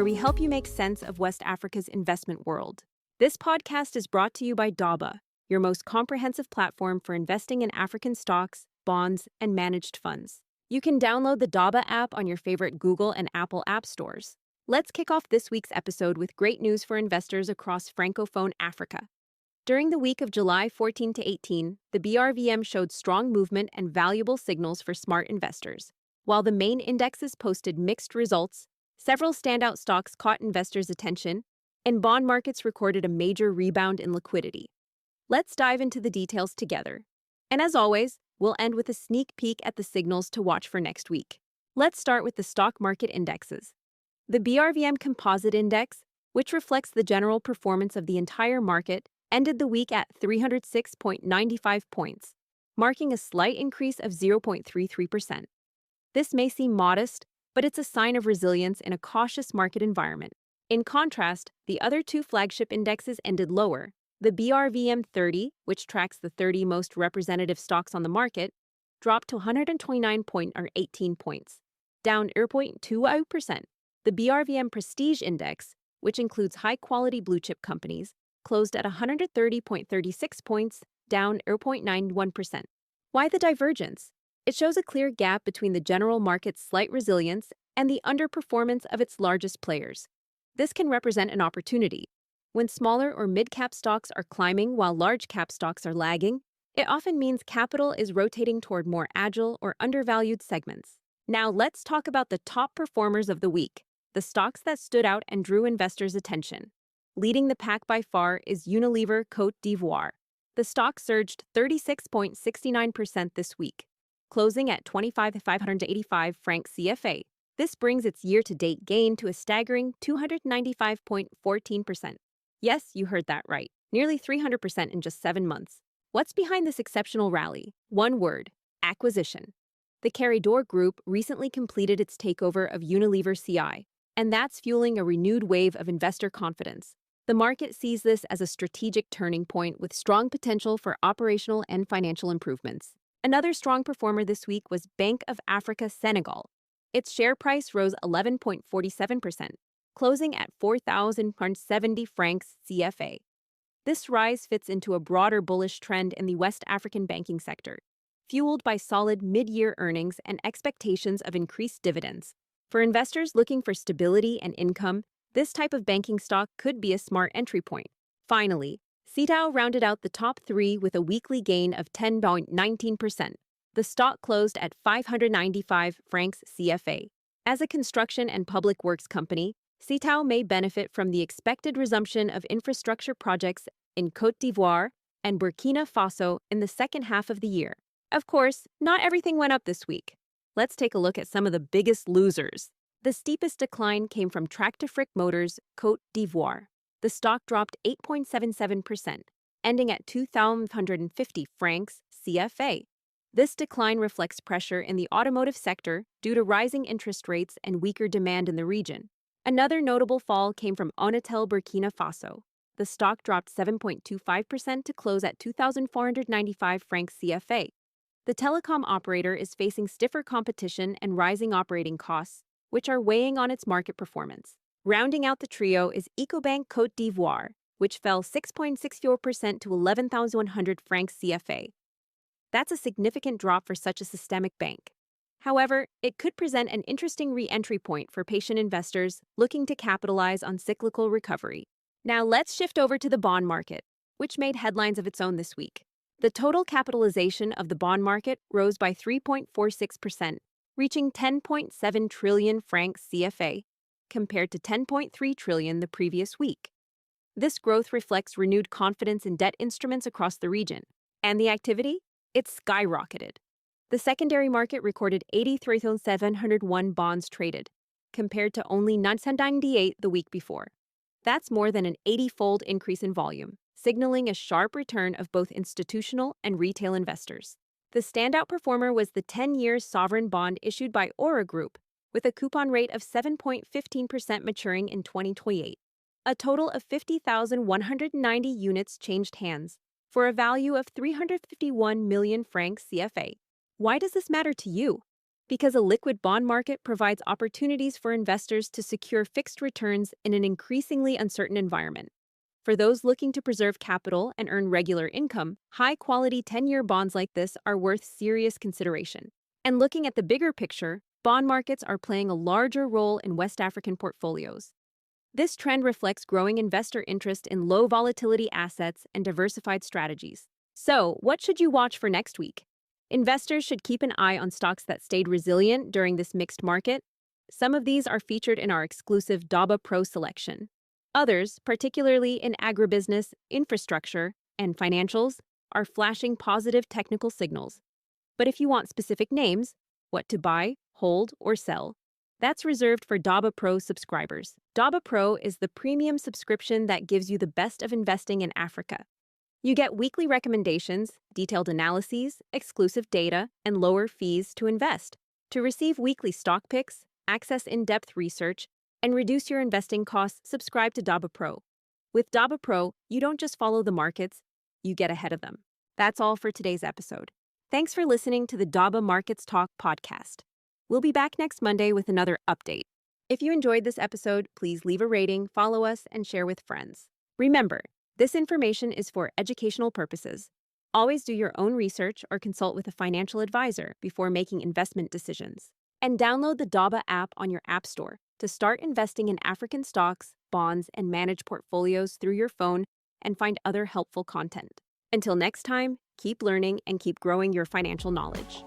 where we help you make sense of West Africa's investment world. This podcast is brought to you by Daba, your most comprehensive platform for investing in African stocks, bonds, and managed funds. You can download the Daba app on your favorite Google and Apple app stores. Let's kick off this week's episode with great news for investors across Francophone Africa. During the week of July 14 to 18, the BRVM showed strong movement and valuable signals for smart investors. While the main indexes posted mixed results, several standout stocks caught investors' attention, and bond markets recorded a major rebound in liquidity. Let's dive into the details together. And as always, we'll end with a sneak peek at the signals to watch for next week. Let's start with the stock market indexes. The BRVM Composite Index, which reflects the general performance of the entire market, ended the week at 306.95 points, marking a slight increase of 0.33%. This may seem modest, but it's a sign of resilience in a cautious market environment. In contrast, the other two flagship indexes ended lower. The BRVM 30, which tracks the 30 most representative stocks on the market, dropped to 129.18 points, down 0.20%. The BRVM Prestige Index, which includes high-quality blue-chip companies, closed at 130.36 points, down 0.91%. Why the divergence? It shows a clear gap between the general market's slight resilience and the underperformance of its largest players. This can represent an opportunity. When smaller or mid-cap stocks are climbing while large-cap stocks are lagging, it often means capital is rotating toward more agile or undervalued segments. Now let's talk about the top performers of the week, the stocks that stood out and drew investors' attention. Leading the pack by far is Unilever Côte d'Ivoire. The stock surged 36.69% this week, closing at 25,585 francs CFA. This brings its year-to-date gain to a staggering 295.14%. Yes, you heard that right. Nearly 300% in just 7 months. What's behind this exceptional rally? One word: acquisition. The Carrefour Group recently completed its takeover of Unilever CI, and that's fueling a renewed wave of investor confidence. The market sees this as a strategic turning point with strong potential for operational and financial improvements. Another strong performer this week was Bank of Africa Senegal. Its share price rose 11.47%, closing at 4,070 francs CFA. This rise fits into a broader bullish trend in the West African banking sector, fueled by solid mid-year earnings and expectations of increased dividends. For investors looking for stability and income, this type of banking stock could be a smart entry point. Finally, SETAO rounded out the top three with a weekly gain of 10.19%. The stock closed at 595 francs CFA. As a construction and public works company, SETAO may benefit from the expected resumption of infrastructure projects in Côte d'Ivoire and Burkina Faso in the second half of the year. Of course, not everything went up this week. Let's take a look at some of the biggest losers. The steepest decline came from Tractafric Motors Côte d'Ivoire. The stock dropped 8.77%, ending at 2,150 francs CFA. This decline reflects pressure in the automotive sector due to rising interest rates and weaker demand in the region. Another notable fall came from ONATEL Burkina Faso. The stock dropped 7.25% to close at 2,495 francs CFA. The telecom operator is facing stiffer competition and rising operating costs, which are weighing on its market performance. Rounding out the trio is Ecobank Côte d'Ivoire, which fell 6.64% to 11,100 francs CFA. That's a significant drop for such a systemic bank. However, it could present an interesting re-entry point for patient investors looking to capitalize on cyclical recovery. Now let's shift over to the bond market, which made headlines of its own this week. The total capitalization of the bond market rose by 3.46%, reaching 10.7 trillion francs CFA, compared to 10.3 trillion the previous week. This growth reflects renewed confidence in debt instruments across the region. And the activity? It skyrocketed. The secondary market recorded 83,701 bonds traded, compared to only 998 the week before. That's more than an 80-fold increase in volume, signaling a sharp return of both institutional and retail investors. The standout performer was the 10-year sovereign bond issued by ORAGROUP, with a coupon rate of 7.15% maturing in 2028. A total of 50,190 units changed hands, for a value of 351 million francs CFA. Why does this matter to you? Because a liquid bond market provides opportunities for investors to secure fixed returns in an increasingly uncertain environment. For those looking to preserve capital and earn regular income, high-quality 10-year bonds like this are worth serious consideration. And looking at the bigger picture, bond markets are playing a larger role in West African portfolios. This trend reflects growing investor interest in low-volatility assets and diversified strategies. So, what should you watch for next week? Investors should keep an eye on stocks that stayed resilient during this mixed market. Some of these are featured in our exclusive Daba Pro selection. Others, particularly in agribusiness, infrastructure, and financials, are flashing positive technical signals. But if you want specific names, what to buy, hold, or sell, that's reserved for Daba Pro subscribers. Daba Pro is the premium subscription that gives you the best of investing in Africa. You get weekly recommendations, detailed analyses, exclusive data, and lower fees to invest. To receive weekly stock picks, access in-depth research, and reduce your investing costs, subscribe to Daba Pro. With Daba Pro, you don't just follow the markets, you get ahead of them. That's all for today's episode. Thanks for listening to the Daba Markets Talk podcast. We'll be back next Monday with another update. If you enjoyed this episode, please leave a rating, follow us, and share with friends. Remember, this information is for educational purposes. Always do your own research or consult with a financial advisor before making investment decisions. And download the Daba app on your App Store to start investing in African stocks, bonds, and manage portfolios through your phone and find other helpful content. Until next time, keep learning and keep growing your financial knowledge.